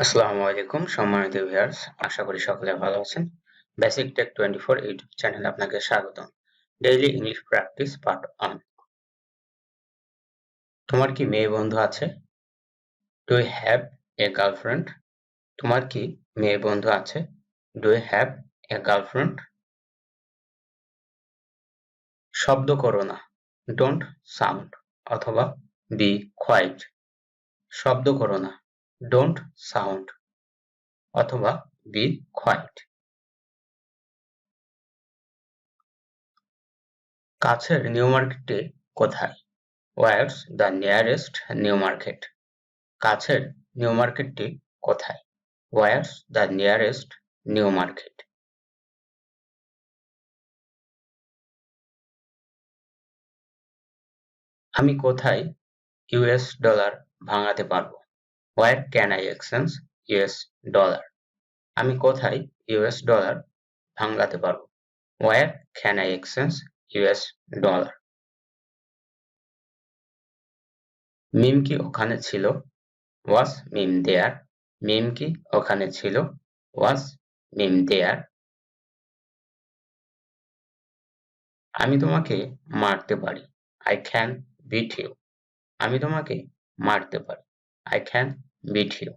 আসসালামু আলাইকুম সম্মানিত ভিউয়ার্স, আশা করি সকলে ভালো আছেন। বেসিক টেক 24 ইউটিউব চ্যানেলে আপনাকে স্বাগতম। Daily English practice part 1। তোমার কি মেয়ে বন্ধু আছে? Do you have a girlfriend? তোমার কি মেয়ে বন্ধু আছে? Do you have a girlfriend? শব্দ করো না, ডোন্ট সাউন্ড অথবা বি কোয়াইট। শব্দ করো না, ডোন্ট সাউন্ড অথবা বি কোয়াইট। কাছের নিউ মার্কেটটি কোথায়? Where's the nearest new market? কাছের নিউ মার্কেটটি কোথায়? Where's the nearest new market? আমি কোথায় ইউএস ডলার ভাঙাতে পারবো? Where can I exchange US dollar? আমি কোথায় ইউএস ডলার ভাঙাতে পারবো? Where can I exchange US dollar? মিম কি ওখানে ছিল? Was meme there? মিম কি ওখানে ছিল? Was meme there? আমি তোমাকে মারতে পারি। I can beat you. আমি তোমাকে মারতে পারি। I can beat you.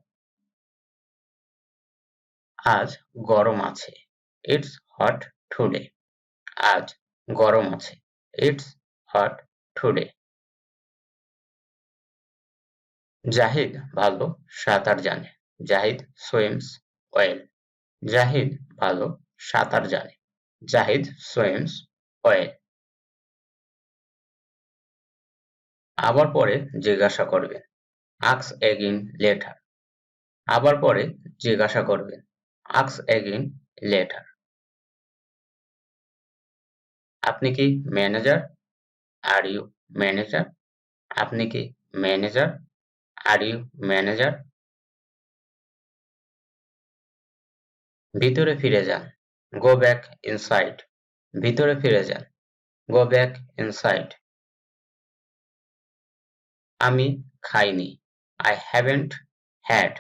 আজ গরম আছে। It's hot today. আজ গরম আছে। It's hot today. জাহিদ ভালো সাঁতার জানে। Zahid swims well. জাহিদ ভালো সাঁতার জানে। Zahid swims well. আবার পরে জিজ্ঞাসা করবেন। Ask again later. আবার পরে জিজ্ঞাসা করবেন। Ask again later. আপনি কি ম্যানেজার? Are you manager? আপনি কি ম্যানেজার? Are you manager? ভিতরে ফিরে যান। Go back inside. ভিতরে ফিরে যান। Go back inside. আমি খাইনি। I haven't had.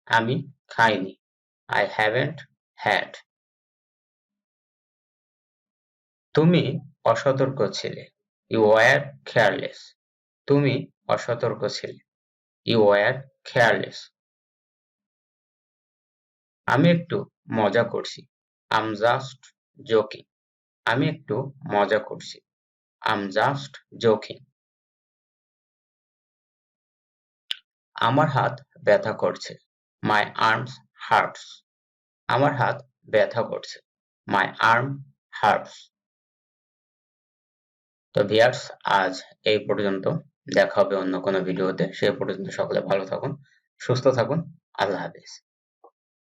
আমি খাইনি। I haven't had. তুমি অসতর্ক ছিলে। You were careless. তুমি অসতর্ক ছিলে। You were careless. আমি একটু মজা করছি। I'm just joking. আমি একটু মজা করছি। I'm just joking. আমার হাত ব্যথা করছে। My arms hurts. আমার হাত ব্যথা করছে। My arm hurts. তো ভিউয়ার্স, আজ এই পর্যন্ত। দেখা হবে অন্য কোনো ভিডিওতে। সে পর্যন্ত সকলে ভালো থাকুন, সুস্থ থাকুন। আল্লাহ হাফেজ।